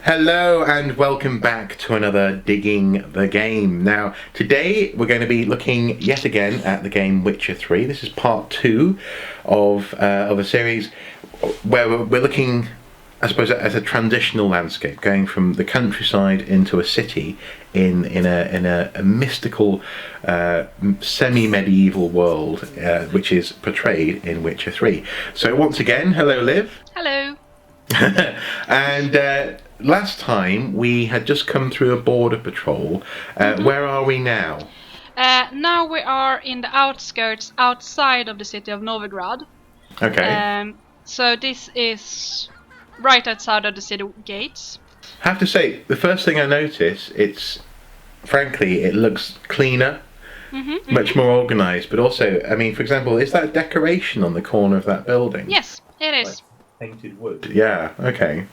Hello and welcome back to another Digging the Game. Now, today we're going to be looking yet again at the game Witcher 3. This is part 2 of a series where we're looking, I suppose, as a transitional landscape, going from the countryside into a city in a mystical, semi-medieval world, which is portrayed in Witcher 3. So once again, hello Liv. Hello. And last time we had just come through a border patrol. Where are we now? Now we are in the outskirts outside of the city of Novigrad. Okay. So this is right outside of the city gates. I have to say, the first thing I notice, frankly, it looks cleaner, much more organised, but also, I mean, for example, is that a decoration on the corner of that building? Yes, it is. Like painted wood. Yeah. Okay.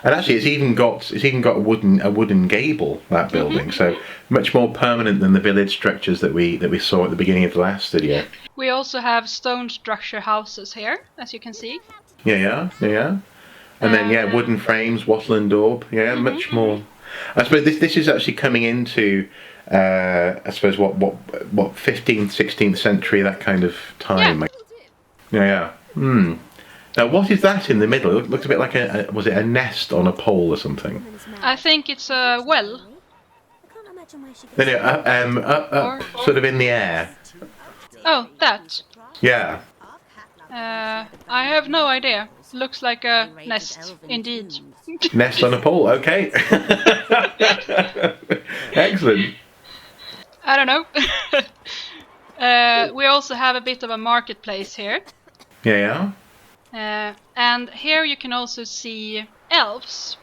And actually, it's even got a wooden gable, that building. So much more permanent than the village structures that we saw at the beginning of the last video. We also have stone structure houses here, as you can see. Yeah. And then wooden frames, wattle and daub. Yeah, much more. I suppose this is actually coming into I suppose what 15th, 16th century, that kind of time. Yeah. Now, what is that in the middle? It looks a bit like was it a nest on a pole or something? I think it's a well. No, up, sort of in the air. Oh, that. Yeah. I have no idea. Looks like a nest, indeed. Nest on a pole, okay. Excellent. I don't know. We also have a bit of a marketplace here. Yeah. And here you can also see elves.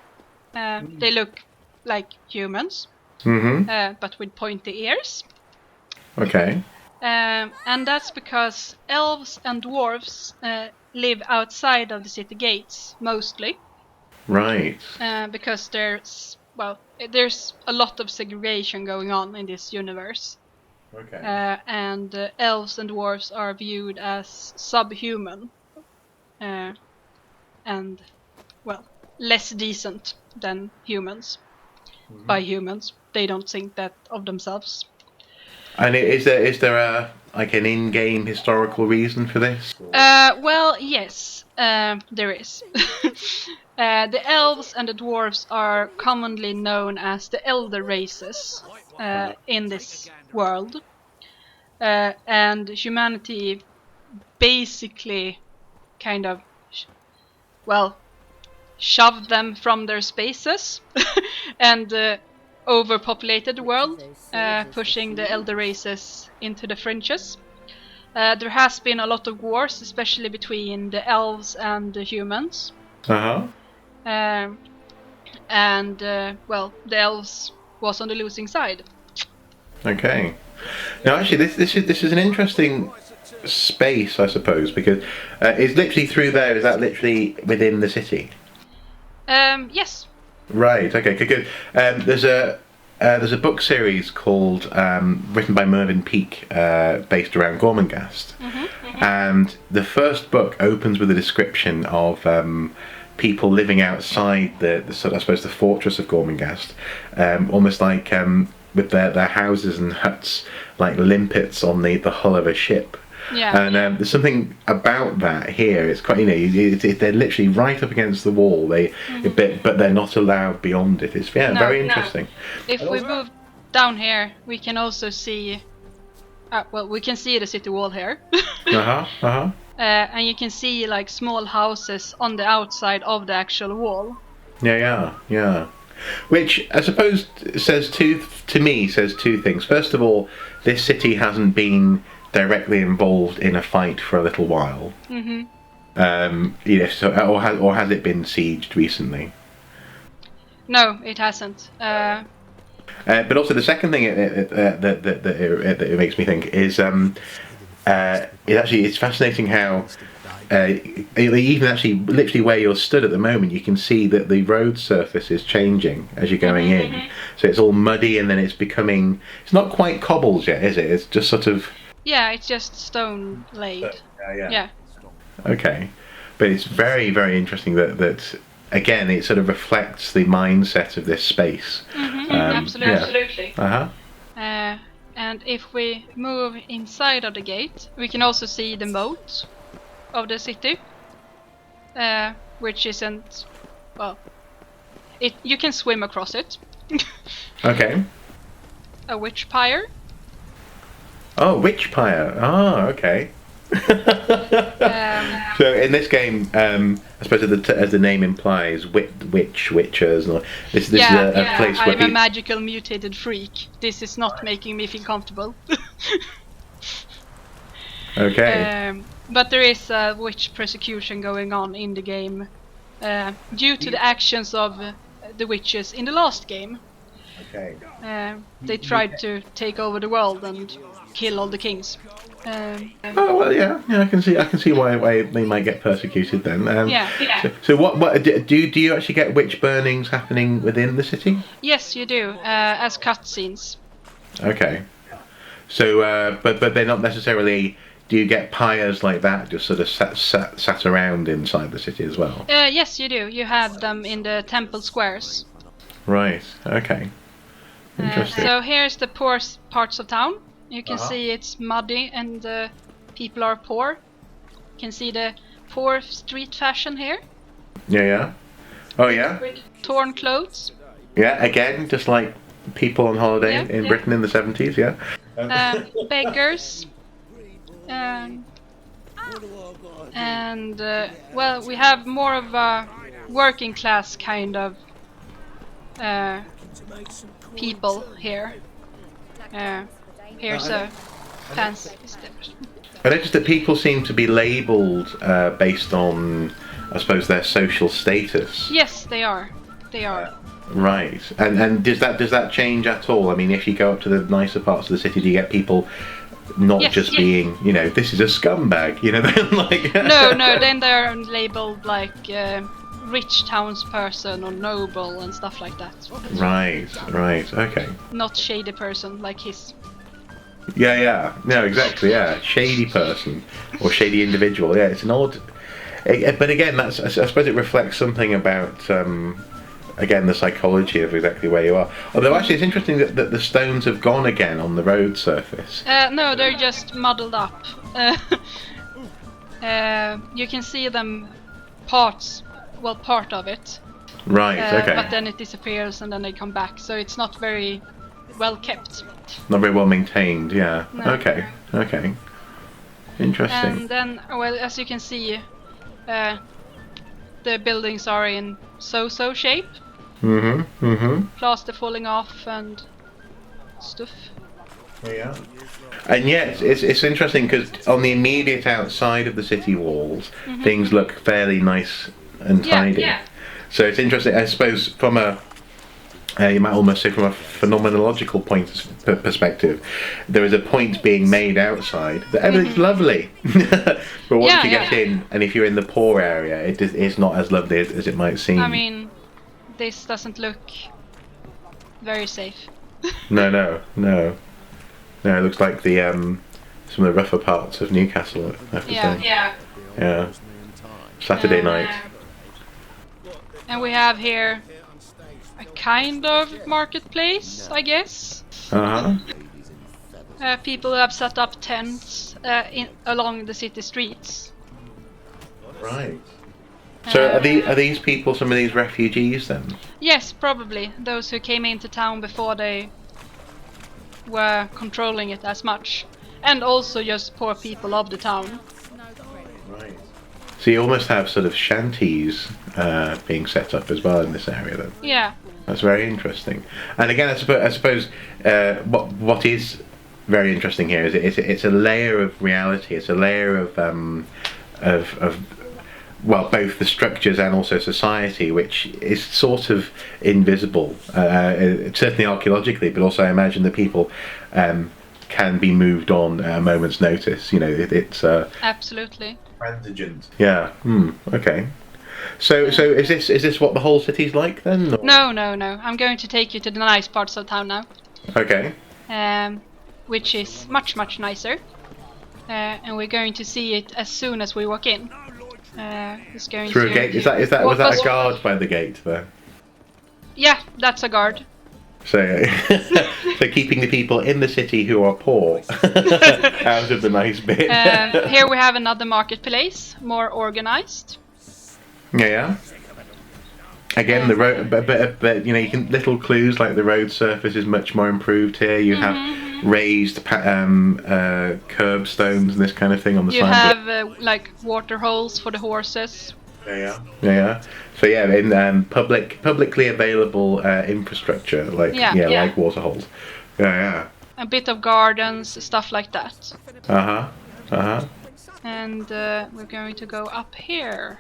They look like humans, but with pointy ears. Okay. And that's because elves and dwarves live outside of the city gates, mostly. Right. Because there's a lot of segregation going on in this universe. Okay. And elves and dwarves are viewed as subhuman. And, well, less decent than humans. By humans. They don't think that of themselves. And is there an in-game historical reason for this? Well, yes, there is. The elves and the dwarves are commonly known as the elder races in this world. And humanity basically kind of shoved them from their spaces and overpopulated the world, pushing the elder races into the fringes. There has been a lot of wars, especially between the elves and the humans. The elves was on the losing side. Okay. Now, actually, this is an interesting space, I suppose, because it's literally through there. Is that literally within the city? Yes. Right. Okay. Good. There's a book series called written by Mervyn Peake, based around Gormenghast, and the first book opens with a description of people living outside the sort of, I suppose, the fortress of Gormenghast, almost like with their houses and huts like limpets on the hull of a ship. Yeah. And there's something about that here. It's quite, they're literally right up against the wall. But they're not allowed beyond it. It's very interesting. No. If we move down here, we can also see. We can see the city wall here. And you can see like small houses on the outside of the actual wall. Yeah. Which I suppose says two things. First of all, this city hasn't been directly involved in a fight for a little while. Or has it been sieged recently? No, it hasn't. But also the second thing that it makes me think is it's fascinating how even actually literally where you're stood at the moment, you can see that the road surface is changing as you're going in. So it's all muddy, and then it's not quite cobbled yet, is it? It's just sort of... Yeah, it's just stone laid. Yeah. Okay. But it's very, very interesting that again, it sort of reflects the mindset of this space. Absolutely. Yeah. And if we move inside of the gate, we can also see the moat of the city, which isn't, well, you can swim across it. Okay. A witch pyre. Oh, witch pyre. Oh, okay. So in this game, I suppose as the name implies, witchers. This is a place where I'm a magical mutated freak. This is not making me feel comfortable. Okay. But there is a witch persecution going on in the game due to the actions of the witches in the last game. Okay. They tried to take over the world and kill all the kings. Oh well, yeah. I can see why they might get persecuted then. So what do you actually get witch burnings happening within the city? Yes, you do, as cutscenes. Okay. So, but they're not necessarily. Do you get pyres like that just sort of sat around inside the city as well? Yes, you do. You have them in the temple squares. Right. Okay. Interesting. So here's the poor parts of town. You can see it's muddy and people are poor. You can see the poor street fashion here. Yeah. Oh yeah. With torn clothes. Yeah. Again, just like people on holiday in Britain in the 70s. Yeah. Beggars. Well, we have more of a working class kind of people here. Here's a fancy establishment. I noticed that people seem to be labelled based on, I suppose, their social status. Yes, they are. They are. Right. And does that change at all? I mean, if you go up to the nicer parts of the city, do you get people not just being, this is a scumbag, then like... No, then they're labelled like rich townsperson or noble and stuff like that. Right, okay. Not shady person like his. Yeah, no, exactly, yeah. Shady person or shady individual, yeah, it's an odd... But again, I suppose it reflects something about... again, the psychology of exactly where you are. Although actually it's interesting that the stones have gone again on the road surface. No, they're just muddled up. You can see them part of it. Right, okay. But then it disappears and then they come back, so it's not very well kept. Not very well maintained, yeah. No. Okay. Interesting. And then, well, as you can see, the buildings are in so-so shape. Plaster falling off and stuff. Yeah. And yet, it's interesting because on the immediate outside of the city walls, things look fairly nice and tidy. Yeah. So it's interesting, I suppose, from you might almost say from a phenomenological perspective, there is a point being made outside that everything's lovely. But once you get in, and if you're in the poor area, it's not as lovely as it might seem. I mean, this doesn't look very safe. No. It looks like the some of the rougher parts of Newcastle, I have to say. Yeah. Saturday night. And we have here a kind of marketplace, I guess. People have set up tents along the city streets. Right. So are these people some of these refugees then? Yes, probably. Those who came into town before they were controlling it as much. And also just poor people of the town. Right. So you almost have sort of shanties being set up as well in this area then? Yeah. That's very interesting. And again, I suppose what is very interesting here is it's a layer of reality. It's a layer of both the structures and also society, which is sort of invisible, certainly archaeologically, but also I imagine that people can be moved on at a moment's notice. It's absolutely transigent. Yeah. Okay. So is this what the whole city's like then? Or? No. I'm going to take you to the nice parts of town now. Okay. Which is much nicer. And we're going to see it as soon as we walk in. Is going Through to a gate? Was that a guard by the gate there? Yeah, that's a guard. So, so keeping the people in the city who are poor out of the nice bit. Here we have another marketplace, more organized. Yeah. Again, the road, but you know, you can little clues like the road surface is much more improved here. You have raised curbstones and this kind of thing on the You side. have like water holes for the horses. Yeah. So yeah, in publicly available infrastructure like like water holes. Yeah. A bit of gardens, stuff like that. And we're going to go up here.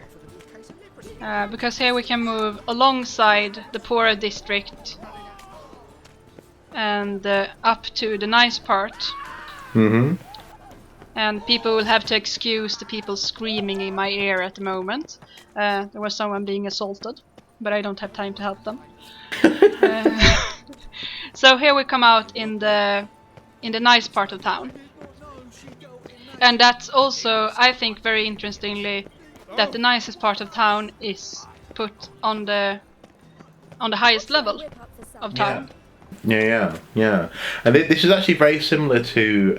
Because here we can move alongside the poorer district and up to the nice part. And people will have to excuse the people screaming in my ear at the moment. There was someone being assaulted, but I don't have time to help them. So here we come out in the nice part of town. And that's also, I think, very interestingly, that the nicest part of town is put on the highest level of town. Yeah. And this is actually very similar to,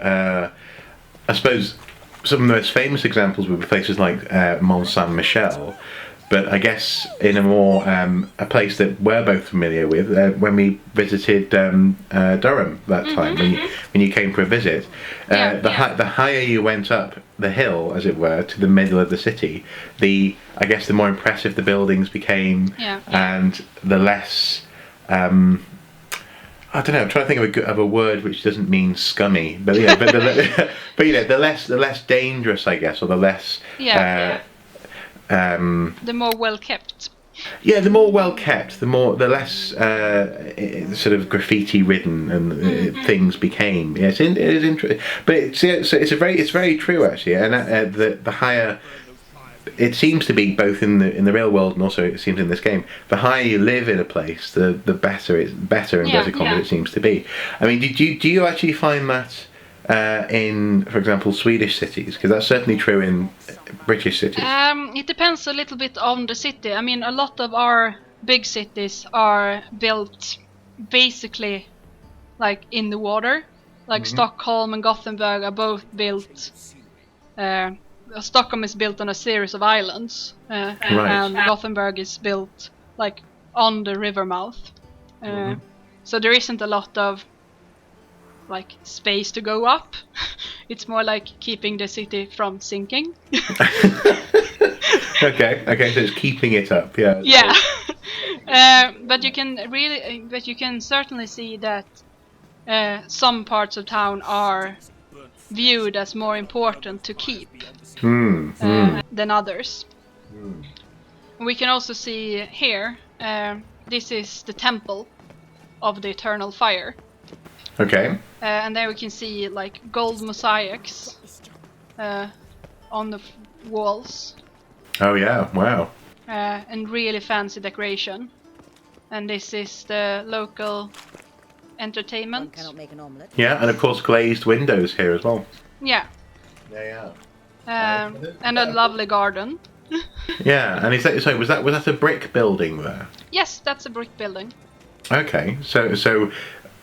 I suppose, some of the most famous examples would be places like Mont Saint Michel. But I guess in a more a place that we're both familiar with when we visited Durham that time when you came for a visit, the higher you went up the hill, as it were, to the middle of the city, the more impressive the buildings became, and the less. I don't know. I'm trying to think of a word which doesn't mean scummy, but the less dangerous, I guess, or the less. The more well kept. Yeah, the more well kept, the less sort of graffiti ridden and things became. Yes, it is interesting, but it's very true actually, and the higher. It seems to be both in the real world and also it seems in this game. The higher you live in a place, the better inverted commas it seems to be. I mean, do you actually find that in, for example, Swedish cities? Because that's certainly true in British cities. It depends a little bit on the city. I mean, a lot of our big cities are built basically like in the water. Like Stockholm and Gothenburg are both built. Stockholm is built on a series of islands, and Gothenburg is built like on the river mouth. So there isn't a lot of like space to go up. It's more like keeping the city from sinking. Okay, so it's keeping it up, yeah. Yeah. But you can certainly see that some parts of town are viewed as more important to keep than others. We can also see here, this is the temple of the eternal fire. Okay. And there we can see like gold mosaics on the walls. Oh yeah, wow. And really fancy decoration. And this is the local entertainment. Yeah, and of course glazed windows here as well. Yeah. And a lovely garden. Yeah, and was that a brick building there? Yes, that's a brick building. Okay, so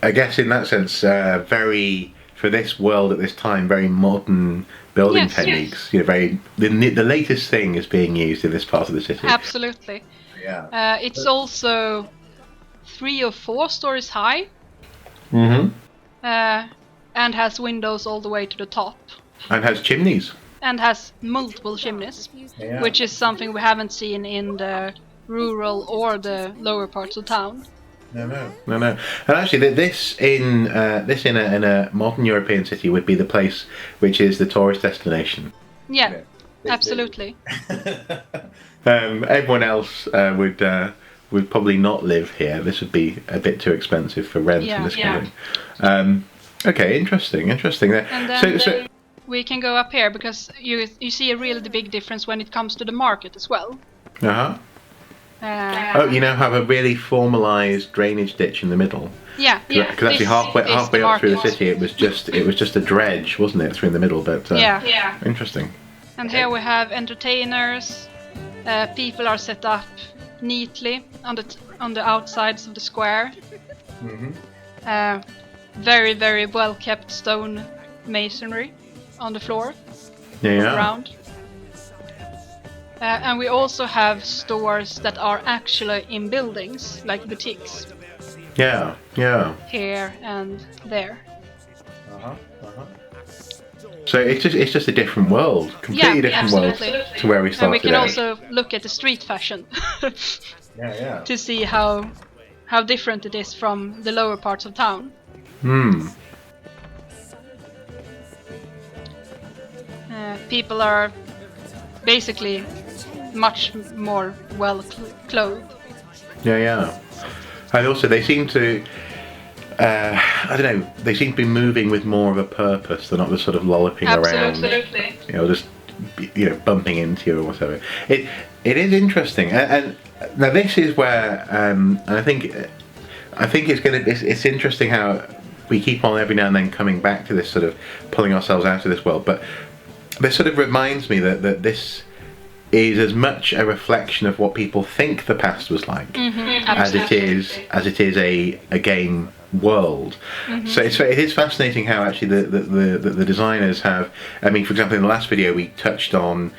I guess in that sense, very for this world at this time, very modern building techniques. You know, the latest thing is being used in this part of the city. Absolutely. Yeah. It's also 3 or 4 stories high. And has windows all the way to the top. And has chimneys. And has multiple chimneys, which is something we haven't seen in the rural or the lower parts of town. No. And actually, this in a modern European city would be the place which is the tourist destination. Yeah, absolutely. Everyone else would probably not live here. This would be a bit too expensive for rent in this kind of. Okay, interesting. And then so we can go up here because you see a really big difference when it comes to the market as well. You now have a really formalised drainage ditch in the middle. Yeah. Because actually halfway up through the city, it was just a dredge, wasn't it, through in the middle? But interesting. And here we have entertainers. People are set up neatly on the outsides of the square. Very, very well kept stone masonry on the floor. Around. And we also have stores that are actually in buildings, like boutiques. Yeah. Here and there. So it's just a different world, completely different world to where we started. And we can also look at the street fashion. To see how different it is from the lower parts of town. People are basically much more well clothed. Yeah. And also they seem to, I don't know, they seem to be moving with more of a purpose. They're not just sort of lolloping around. Absolutely. Just bumping into you or whatever. It is interesting, and now this is where I think it's interesting how we keep on every now and then coming back to this sort of pulling ourselves out of this world, but this sort of reminds me that this is as much a reflection of what people think the past was like as it is a game world. So it is fascinating how actually the designers have. I mean, for example, in the last video we touched on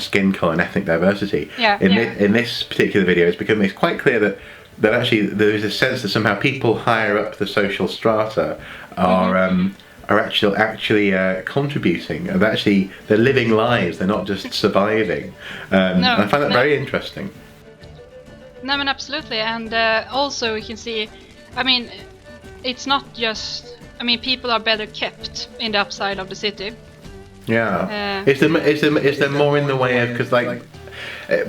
skin colour and ethnic diversity. In this particular video, it's quite clear that actually there is a sense that somehow people higher up the social strata are actually contributing. That actually they're living lives. They're not just surviving. I find that very interesting. No, I mean, absolutely, and also we can see. I mean, it's not just. I mean, people are better kept in the upside of the city. Yeah. Is there more in the way of, because like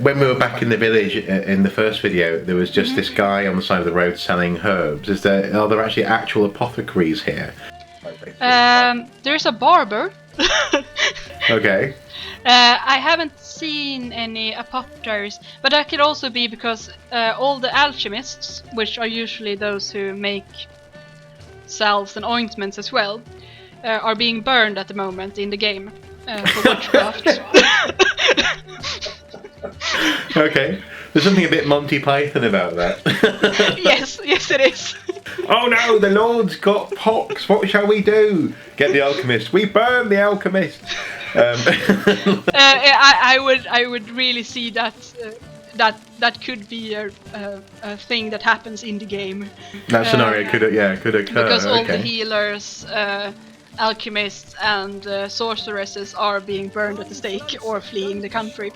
when we were back in the village in the first video, there was just this guy on the side of the road selling herbs. Are there actually actual apothecaries here? There's a barber. Okay. I haven't seen any apothecaries, but that could also be because all the alchemists, which are usually those who make salves and ointments as well, are being burned at the moment in the game for witchcraft. Okay. There's something a bit Monty Python about that. Yes, it is. Oh no, the Lord's got pox. What shall we do? Get the alchemist. We burn the alchemist. I would really see that could be a thing that happens in the game. That scenario could occur. Because all the healers, alchemists, and sorceresses are being burned at the stake or fleeing the country.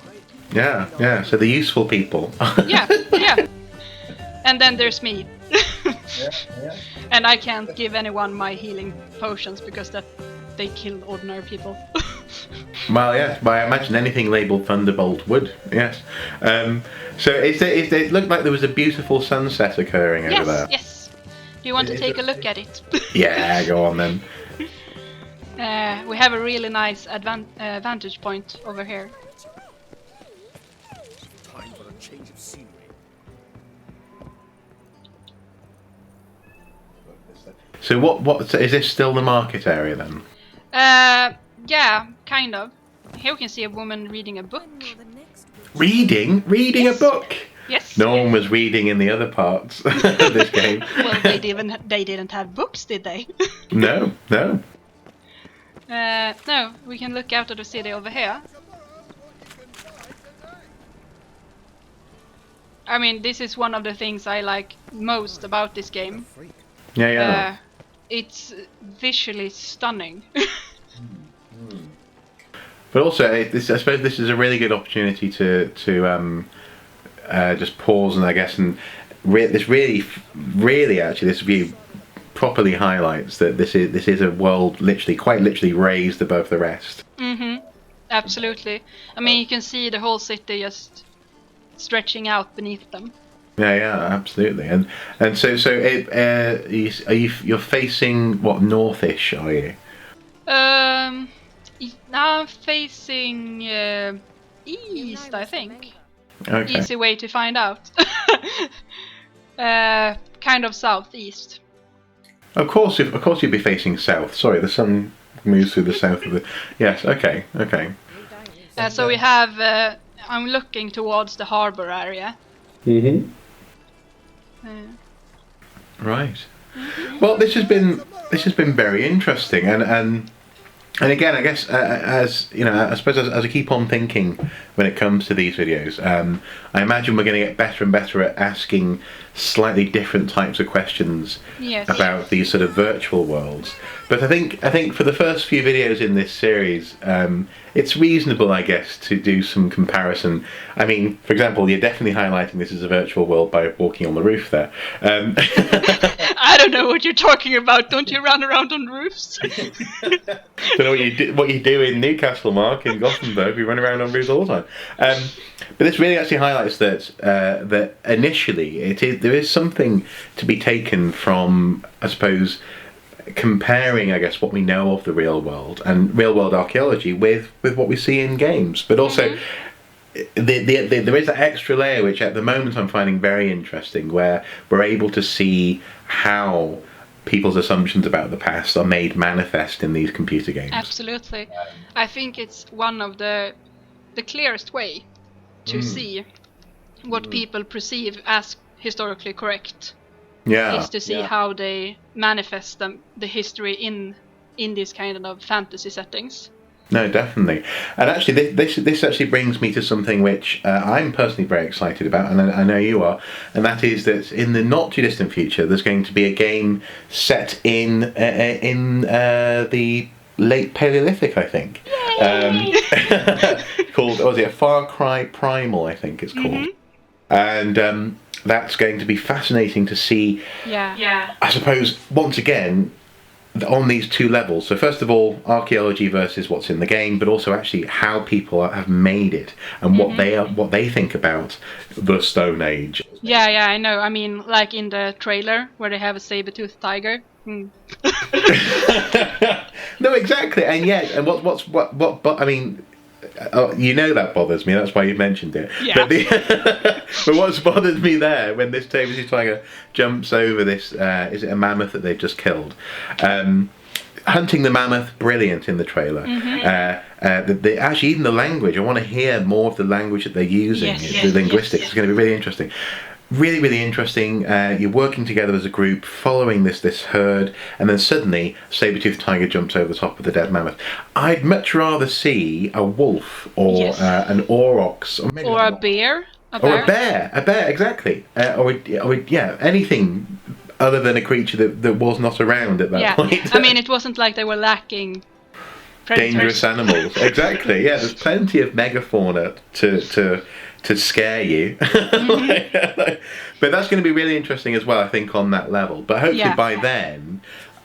Yeah. So the useful people. Yeah. And then there's me. And I can't give anyone my healing potions because they kill ordinary people. Well, yes, but I imagine anything labelled Thunderbolt would. Yes. So it looked like there was a beautiful sunset occurring over there. Yes. Do you want to take a look at it? Yeah, go on then. We have a really nice vantage point over here. Time for a change of scenery. So what is this still the market area then? Yeah, kind of. Here we can see a woman reading a book. Reading a book. Yes. No one was reading in the other parts of this game. Well, they didn't have books, did they? No. No, we can look out of the city over here. I mean, this is one of the things I like most about this game. Yeah. It's visually stunning. But also, I suppose this is a really good opportunity to just pause and this view properly highlights that this is a world quite literally raised above the rest. Absolutely. I mean, you can see the whole city just stretching out beneath them. Yeah, absolutely. And so you're facing what, northish, are you? Now I'm facing east, I think. Okay. Easy way to find out. Kind of southeast. Of course you'd be facing south. Sorry, the sun moves through the south of the. Yes. Okay. So we have. I'm looking towards the harbor area. Mm-hmm. Right. Well, this has been very interesting, and again, I guess as you know, I suppose as I keep on thinking when it comes to these videos, I imagine we're going to get better and better at asking slightly different types of questions about these sort of virtual worlds. But I think for the first few videos in this series, it's reasonable, I guess, to do some comparison. I mean, for example, you're definitely highlighting this as a virtual world by walking on the roof there. I don't know what you're talking about. Don't you run around on roofs? Don't know what you do in Newcastle, Mark, in Gothenburg. We run around on roofs all the time. But this really actually highlights that initially there is something to be taken from, I suppose, comparing, I guess, what we know of the real world and real world archaeology with what we see in games, but also there is that extra layer which at the moment I'm finding very interesting, where we're able to see how people's assumptions about the past are made manifest in these computer games. Absolutely. I think it's one of the clearest way to see what people perceive as historically correct. Is to see how they manifest the history in these kind of fantasy settings. No, definitely. And actually, this actually brings me to something which I'm personally very excited about, and I know you are, and that is that in the not too distant future, there's going to be a game set in the late Paleolithic, I think. Called, was it Far Cry Primal, I think it's called. And that's going to be fascinating to see. I suppose, once again, on these two levels. So first of all, archaeology versus what's in the game, but also actually how people have made it and what they think about the Stone Age. Yeah, I know. I mean, like in the trailer where they have a saber-toothed tiger. No, exactly. And yet, and what I mean, you know that bothers me. That's why you mentioned it. Yeah. But what's bothered me there when this saber-toothed tiger jumps over this, is it a mammoth that they've just killed? Hunting the mammoth, brilliant in the trailer. Actually, even the language, I want to hear more of the language that they're using. The linguistics is going to be really interesting. Really, really interesting. You're working together as a group, following this herd, and then suddenly saber-toothed tiger jumps over the top of the dead mammoth. I'd much rather see a wolf or an aurochs, or a bear. Or a bear, exactly. Or anything other than a creature that was not around at that point. I mean, it wasn't like they were lacking predators. Dangerous animals, exactly. Yeah, there's plenty of megafauna to scare you. But that's going to be really interesting as well, I think, on that level. But hopefully by then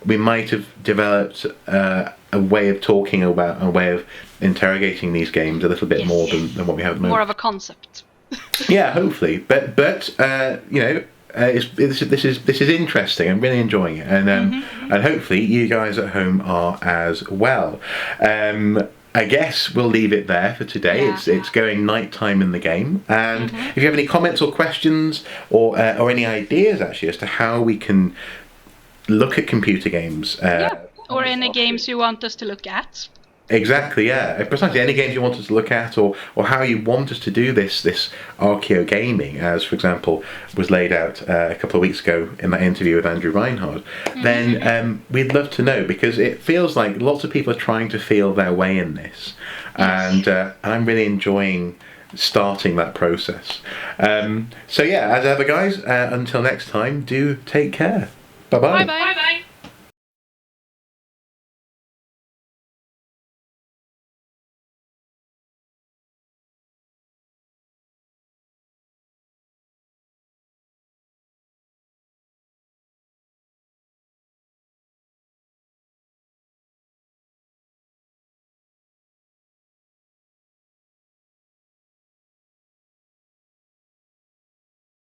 we might have developed a way of talking about, a way of interrogating these games a little bit more than what we have at the moment. More of a concept. Yeah, hopefully. But you know, this is interesting. I'm really enjoying it, and hopefully you guys at home are as well. I guess we'll leave it there for today. It's going night time in the game, and if you have any comments or questions or any ideas actually as to how we can look at computer games, or any games you want us to look at. Exactly, yeah. Precisely, any games you want us to look at, or how you want us to do this archaeo gaming, as for example was laid out a couple of weeks ago in that interview with Andrew Reinhardt, then we'd love to know, because it feels like lots of people are trying to feel their way in this, and I'm really enjoying starting that process. So yeah, as ever guys, until next time, do take care. Bye-bye. Bye-bye.